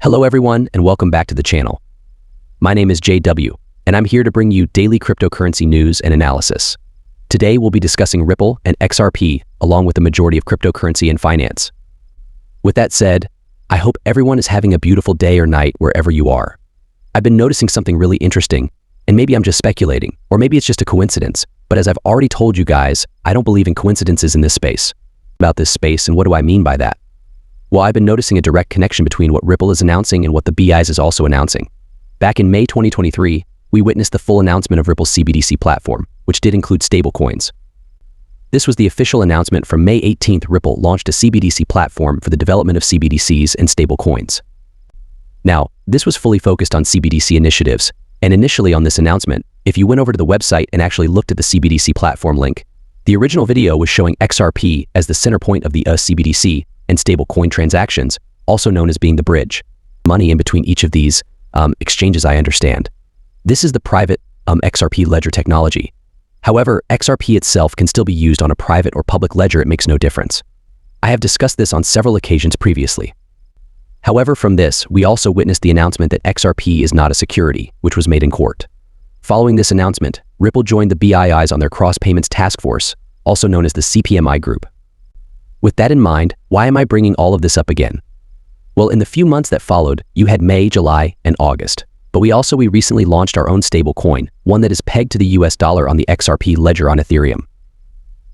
Hello everyone and welcome back to the channel. My name is JW and I'm here to bring you daily cryptocurrency news and analysis. Today we'll be discussing Ripple and XRP along with the majority of cryptocurrency and finance. With that said, I hope everyone is having a beautiful day or night wherever you are. I've been noticing something really interesting, and maybe I'm just speculating, or maybe it's just a coincidence, but as I've already told you guys, I don't believe in coincidences in this space. About this space, and what do I mean by that? Well, I've been noticing a direct connection between what Ripple is announcing and what the BIs is also announcing. Back in May 2023, we witnessed the full announcement of Ripple's CBDC platform, which did include stablecoins. This was the official announcement from May 18th. Ripple launched a CBDC platform for the development of CBDCs and stablecoins. Now, this was fully focused on CBDC initiatives, and initially on this announcement, if you went over to the website and actually looked at the CBDC platform link, the original video was showing XRP as the center point of the CBDC and stablecoin transactions, also known as being the bridge. Money in between each of these exchanges, I understand. This is the private XRP ledger technology. However, XRP itself can still be used on a private or public ledger. It makes no difference. I have discussed this on several occasions previously. However, from this, we also witnessed the announcement that XRP is not a security, which was made in court. Following this announcement, Ripple joined the BIs on their Cross Payments Task Force, also known as the CPMI Group. With that in mind, why am I bringing all of this up again? Well, in the few months that followed, you had May, July, and August. But we recently launched our own stable coin, one that is pegged to the US dollar on the XRP ledger on Ethereum.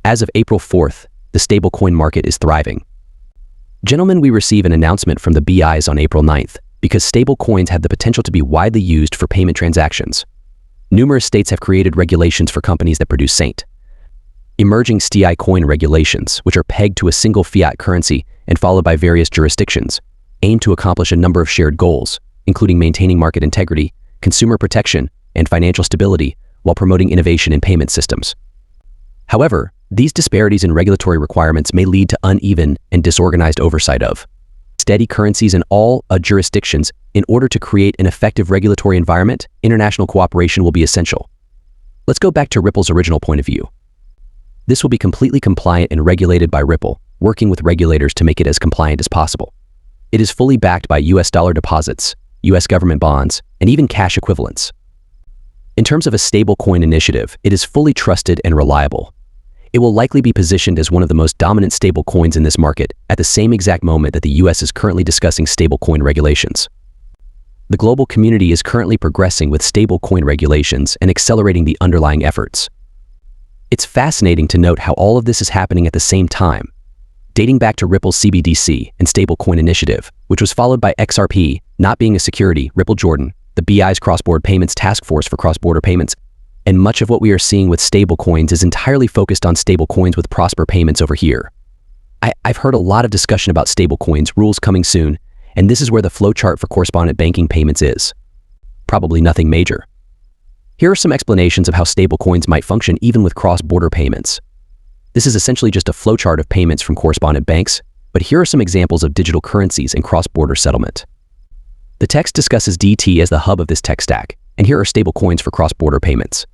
As of April 4th, the stablecoin market is thriving. Gentlemen, we receive an announcement from the BIs on April 9th because stablecoins have the potential to be widely used for payment transactions. Numerous states have created regulations for companies that produce Saint. Emerging STI coin regulations, which are pegged to a single fiat currency and followed by various jurisdictions, aim to accomplish a number of shared goals, including maintaining market integrity, consumer protection, and financial stability while promoting innovation in payment systems. However, these disparities in regulatory requirements may lead to uneven and disorganized oversight of steady currencies in all jurisdictions. In order to create an effective regulatory environment, international cooperation will be essential. Let's go back to Ripple's original point of view. This will be completely compliant and regulated by Ripple, working with regulators to make it as compliant as possible. It is fully backed by US dollar deposits, US government bonds, and even cash equivalents. In terms of a stablecoin initiative, it is fully trusted and reliable. It will likely be positioned as one of the most dominant stablecoins in this market at the same exact moment that the US is currently discussing stablecoin regulations. The global community is currently progressing with stablecoin regulations and accelerating the underlying efforts. It's fascinating to note how all of this is happening at the same time, dating back to Ripple's CBDC and stablecoin initiative, which was followed by XRP not being a security, Ripple Jordan, the BI's Cross-Border Payments Task Force for cross-border payments, and much of what we are seeing with stablecoins is entirely focused on stablecoins with Prosper Payments over here. I've heard a lot of discussion about stablecoins, rules coming soon, and this is where the flowchart for correspondent banking payments is. Probably nothing major. Here are some explanations of how stablecoins might function even with cross-border payments. This is essentially just a flowchart of payments from correspondent banks, but here are some examples of digital currencies and cross-border settlement. The text discusses DT as the hub of this tech stack, and here are stablecoins for cross-border payments.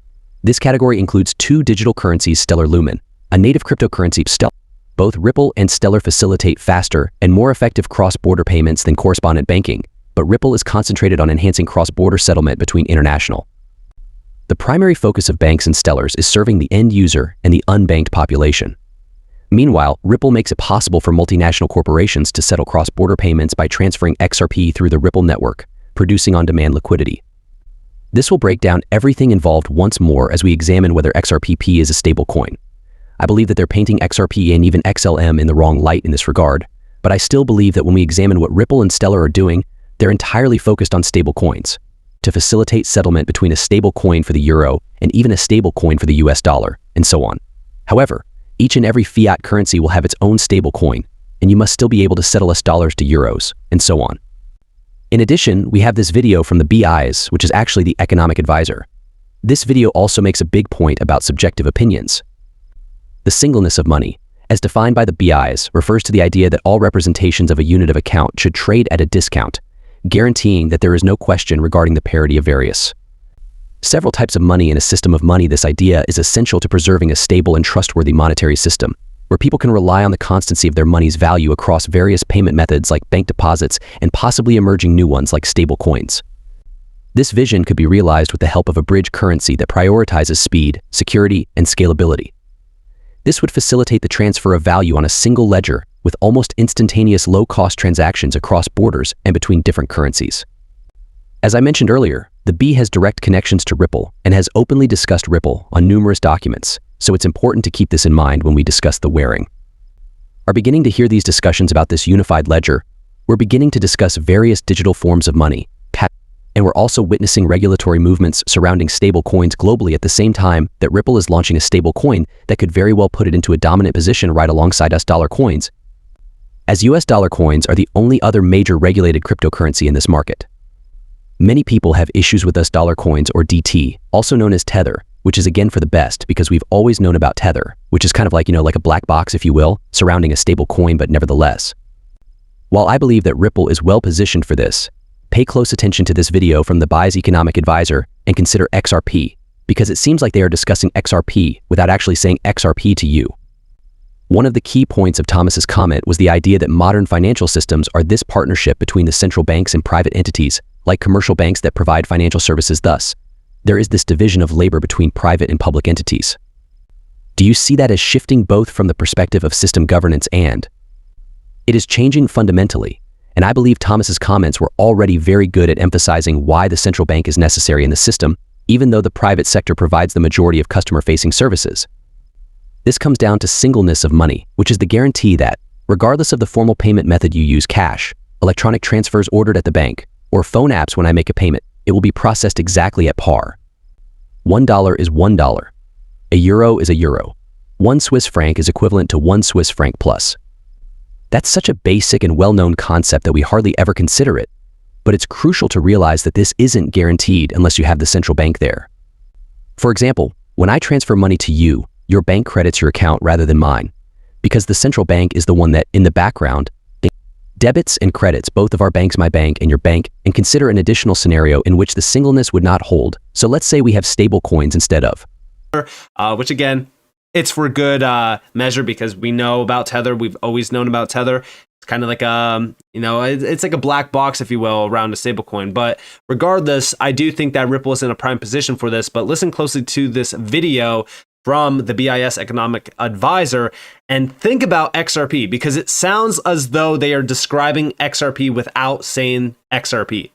This category includes two digital currencies, Stellar Lumen, a native cryptocurrency. Both Ripple and Stellar facilitate faster and more effective cross-border payments than correspondent banking, but Ripple is concentrated on enhancing cross-border settlement between international. The primary focus of banks and Stellars is serving the end user and the unbanked population. Meanwhile, Ripple makes it possible for multinational corporations to settle cross-border payments by transferring XRP through the Ripple network, producing on-demand liquidity. This will break down everything involved once more as we examine whether XRP is a stable coin. I believe that they're painting XRP and even XLM in the wrong light in this regard, but I still believe that when we examine what Ripple and Stellar are doing, they're entirely focused on stable coins to facilitate settlement between a stable coin for the euro and even a stable coin for the US dollar, and so on. However, each and every fiat currency will have its own stable coin, and you must still be able to settle US dollars to euros, and so on. In addition, we have this video from the BIs, which is actually the economic advisor. This video also makes a big point about subjective opinions. The singleness of money, as defined by the BIs, refers to the idea that all representations of a unit of account should trade at a discount, guaranteeing that there is no question regarding the parity of various several types of money in a system of money. This idea is essential to preserving a stable and trustworthy monetary system. where people can rely on the constancy of their money's value across various payment methods like bank deposits and possibly emerging new ones like stablecoins. This vision could be realized with the help of a bridge currency that prioritizes speed, security, and scalability. This would facilitate the transfer of value on a single ledger with almost instantaneous low-cost transactions across borders and between different currencies. As I mentioned earlier, the B has direct connections to Ripple and has openly discussed Ripple on numerous documents, so it's important to keep this in mind when we discuss the Waring. Are beginning to hear these discussions about this unified ledger? We're beginning to discuss various digital forms of money, and we're also witnessing regulatory movements surrounding stable coins globally at the same time that Ripple is launching a stable coin that could very well put it into a dominant position right alongside US dollar coins, as US dollar coins are the only other major regulated cryptocurrency in this market. Many people have issues with US dollar coins or DT, also known as Tether, which is again for the best because we've always known about Tether, which is kind of like, like a black box, if you will, surrounding a stable coin, but nevertheless. While I believe that Ripple is well positioned for this, pay close attention to this video from the BI's economic advisor and consider XRP, because it seems like they are discussing XRP without actually saying XRP to you. One of the key points of Thomas's comment was the idea that modern financial systems are this partnership between the central banks and private entities, like commercial banks that provide financial services. Thus, there is this division of labor between private and public entities. Do you see that as shifting both from the perspective of system governance and it is changing fundamentally? And I believe Thomas's comments were already very good at emphasizing why the central bank is necessary in the system, even though the private sector provides the majority of customer-facing services. This comes down to singleness of money, which is the guarantee that, regardless of the formal payment method you use, cash, electronic transfers ordered at the bank, or phone apps when I make a payment, it will be processed exactly at par. $1 is $1. A euro is a euro. 1 Swiss franc is equivalent to 1 Swiss franc plus. That's such a basic and well-known concept that we hardly ever consider it, but it's crucial to realize that this isn't guaranteed unless you have the central bank there. For example, when I transfer money to you, your bank credits your account rather than mine, because the central bank is the one that, in the background, debits and credits both of our banks, my bank and your bank, and consider an additional scenario in which the singleness would not hold. So let's say we have stable coins instead of. Which again, it's for good measure because we know about Tether. We've always known about Tether. It's kind of like it's like a black box, if you will, around a stablecoin. But regardless, I do think that Ripple is in a prime position for this. But listen closely to this video from the BIS economic advisor and think about XRP, because it sounds as though they are describing XRP without saying XRP.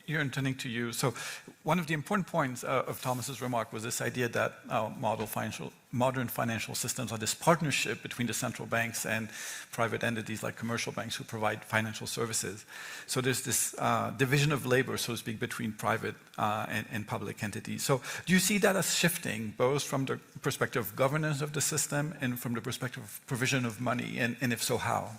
You're intending to use. So one of the important points of Thomas's remark was this idea that modern financial systems are this partnership between the central banks and private entities like commercial banks who provide financial services. So there's this division of labor, so to speak, between private and public entities. So do you see that as shifting, both from the perspective of governance of the system and from the perspective of provision of money, and if so, how?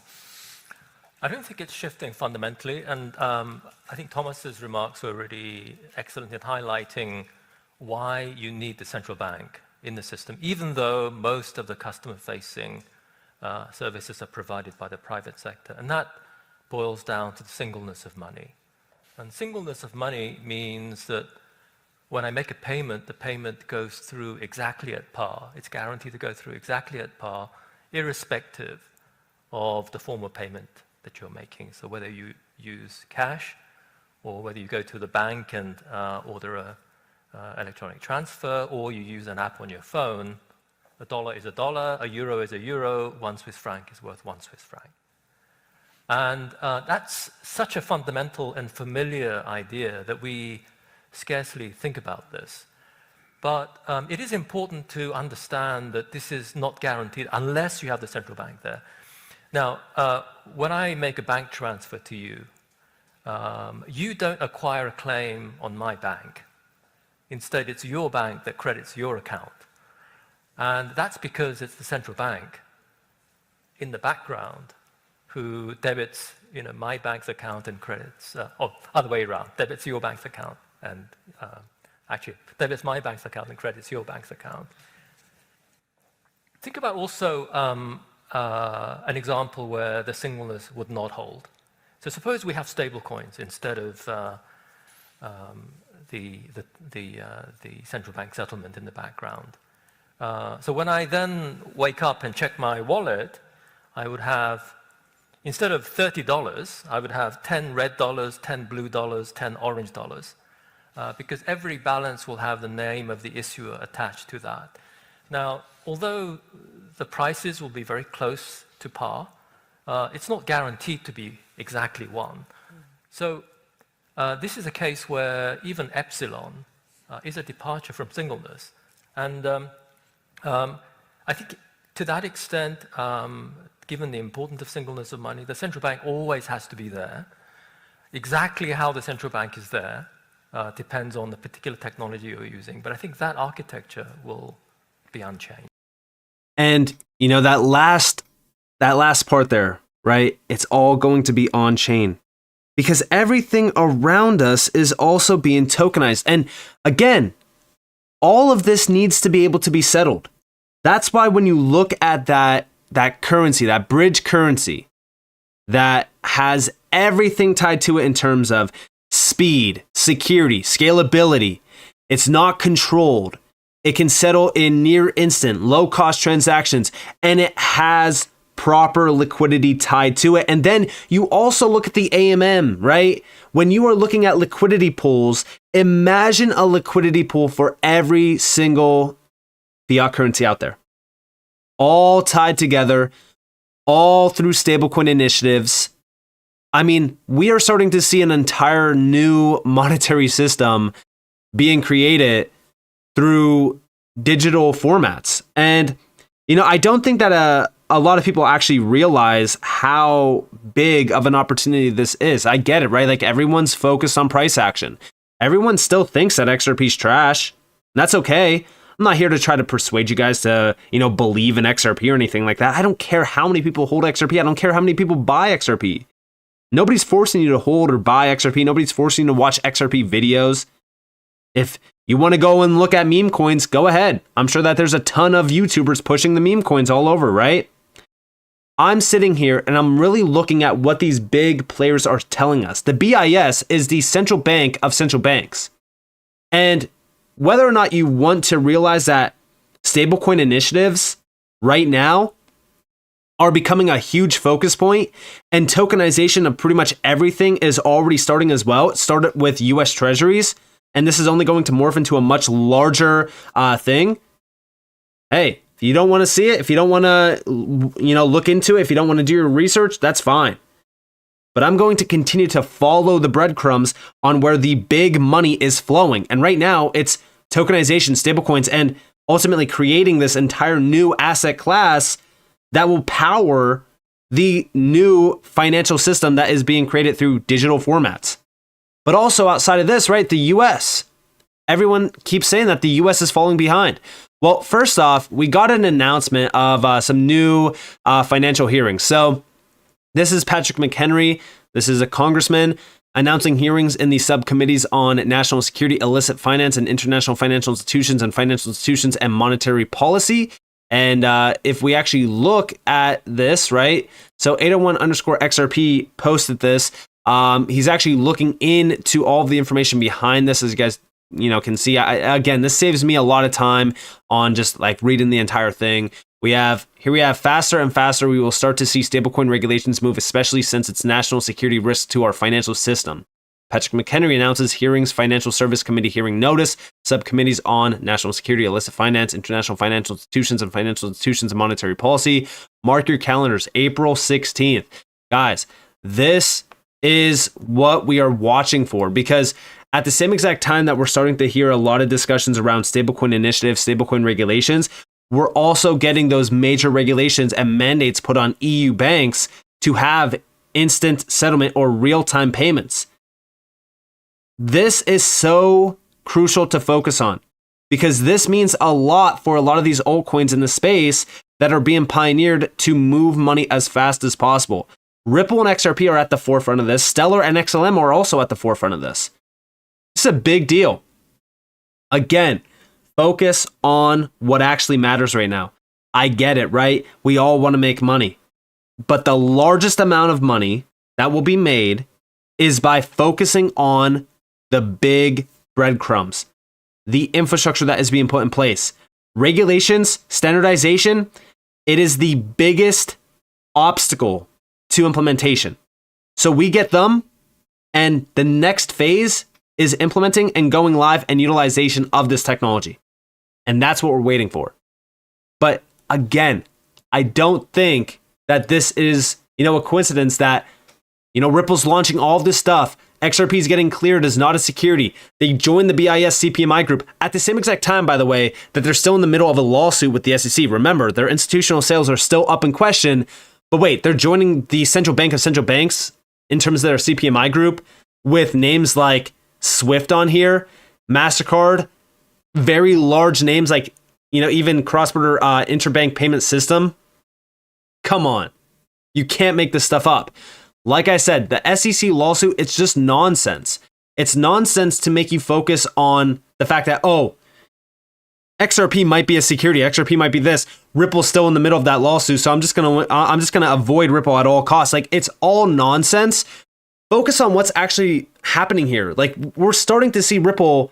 I don't think it's shifting fundamentally, and I think Thomas's remarks were really excellent in highlighting why you need the central bank in the system, even though most of the customer-facing services are provided by the private sector. And that boils down to the singleness of money. And singleness of money means that when I make a payment, the payment goes through exactly at par. It's guaranteed to go through exactly at par, irrespective of the form of payment that you're making. So whether you use cash or whether you go to the bank and order a electronic transfer, or you use an app on your phone, $1 is $1, a euro is a euro, 1 Swiss franc is worth 1 Swiss franc. And that's such a fundamental and familiar idea that we scarcely think about this. But it is important to understand that this is not guaranteed unless you have the central bank there. Now, when I make a bank transfer to you, you don't acquire a claim on my bank. Instead, it's your bank that credits your account. And that's because it's the central bank in the background who debits my bank's account and credits, or other way around, debits your bank's account and actually debits my bank's account and credits your bank's account. Think about also an example where the singleness would not hold. So suppose we have stable coins instead of the central bank settlement in the background. So when I then wake up and check my wallet, I would have, instead of $30, I would have 10 red dollars, 10 blue dollars, 10 orange dollars, because every balance will have the name of the issuer attached to that. Now, although the prices will be very close to par, it's not guaranteed to be exactly one. So this is a case where even epsilon is a departure from singleness. And I think to that extent, given the importance of singleness of money, the central bank always has to be there. Exactly how the central bank is there depends on the particular technology you're using. But I think that architecture will be unchanged. And you know, that last part there, right? It's all going to be on chain, because everything around us is also being tokenized. And again, all of this needs to be able to be settled. That's why when you look at that currency, that bridge currency that has everything tied to it in terms of speed, security, scalability, it's not controlled. It can settle in near instant, low cost transactions, and it has proper liquidity tied to it. And then you also look at the AMM, right? When you are looking at liquidity pools, imagine a liquidity pool for every single fiat currency out there, all tied together, all through stablecoin initiatives. I mean, we are starting to see an entire new monetary system being created through digital formats. And, you know, I don't think that a lot of people actually realize how big of an opportunity this is. I get it, right? Like, everyone's focused on price action. Everyone still thinks that XRP's trash. And that's okay. I'm not here to try to persuade you guys to, you know, believe in XRP or anything like that. I don't care how many people hold XRP. I don't care how many people buy XRP. Nobody's forcing you to hold or buy XRP. Nobody's forcing you to watch XRP videos. If you want to go and look at meme coins, go ahead. I'm sure that there's a ton of YouTubers pushing the meme coins all over, right? I'm sitting here and I'm really looking at what these big players are telling us. The BIS is the central bank of central banks. And whether or not you want to realize that stablecoin initiatives right now are becoming a huge focus point, and tokenization of pretty much everything is already starting as well. It started with US treasuries, and this is only going to morph into a much larger thing. Hey, if you don't want to see it, if you don't want to, you know, look into it, if you don't want to do your research, that's fine. But I'm going to continue to follow the breadcrumbs on where the big money is flowing. And right now, it's tokenization, stablecoins, and ultimately creating this entire new asset class that will power the new financial system that is being created through digital formats. But also outside of this, right, the US. Everyone keeps saying that the US is falling behind. Well, first off, we got an announcement of some new financial hearings. So this is Patrick McHenry. This is a congressman announcing hearings in the subcommittees on national security, illicit finance, and international financial institutions and monetary policy. And if we actually look at this, right? So 801_XRP posted this. He's actually looking into all of the information behind this, as you guys, you know, can see. Again, this saves me a lot of time on just like reading the entire thing. We have faster and faster. We will start to see stablecoin regulations move, especially since it's national security risk to our financial system. Patrick McHenry announces hearings, Financial Service Committee hearing notice, subcommittees on national security, illicit finance, international financial institutions and monetary policy. Mark your calendars, April 16th. Guys, this is what we are watching for, because at the same exact time that we're starting to hear a lot of discussions around stablecoin initiatives, stablecoin regulations, we're also getting those major regulations and mandates put on EU banks to have instant settlement or real-time payments. This is so crucial to focus on, because this means a lot for a lot of these altcoins in the space that are being pioneered to move money as fast as possible. Ripple and XRP are at the forefront of this. Stellar and XLM are also at the forefront of this. It's a big deal. Again, focus on what actually matters right now. I get it, right? We all want to make money. But the largest amount of money that will be made is by focusing on the big breadcrumbs, the infrastructure that is being put in place, regulations, standardization, it is the biggest obstacle to implementation. So we get them, and the next phase is implementing and going live and utilization of this technology. And that's what we're waiting for. But again, I don't think that this is, a coincidence that, Ripple's launching all this stuff. XRP is getting cleared as not a security. They joined the BIS CPMI group at the same exact time, by the way, that they're still in the middle of a lawsuit with the SEC. Remember, their institutional sales are still up in question. But wait, they're joining the central bank of central banks in terms of their CPMI group with names like Swift on here, MasterCard, very large names like, even cross-border interbank payment system. Come on. You can't make this stuff up. Like I said, the SEC lawsuit, it's just nonsense. It's nonsense to make you focus on the fact that, XRP might be a security. XRP might be this. Ripple's still in the middle of that lawsuit, so I'm just gonna avoid Ripple at all costs. Like, it's all nonsense. Focus on what's actually happening here. Like, we're starting to see Ripple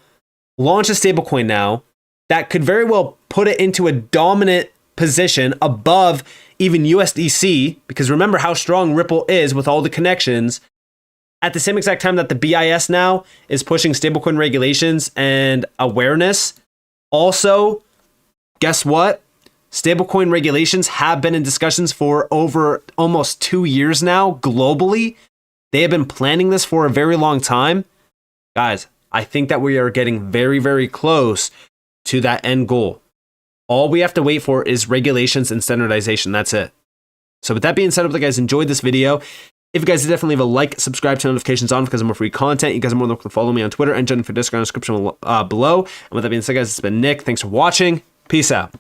launch a stablecoin now that could very well put it into a dominant position above even USDC, because remember how strong Ripple is with all the connections. At the same exact time that the BIS now is pushing stablecoin regulations and awareness. Also, guess what? Stablecoin regulations have been in discussions for over almost 2 years now globally. They have been planning this for a very long time. Guys, I think that we are getting very, very close to that end goal. All we have to wait for is regulations and standardization. That's it. So with that being said, I hope you guys enjoyed this video. If you guys did, definitely leave a like, subscribe, turn notifications on because of more free content. You guys are more than welcome to follow me on Twitter and join for Discord in the description below. And with that being said, guys, it's been Nick. Thanks for watching. Peace out.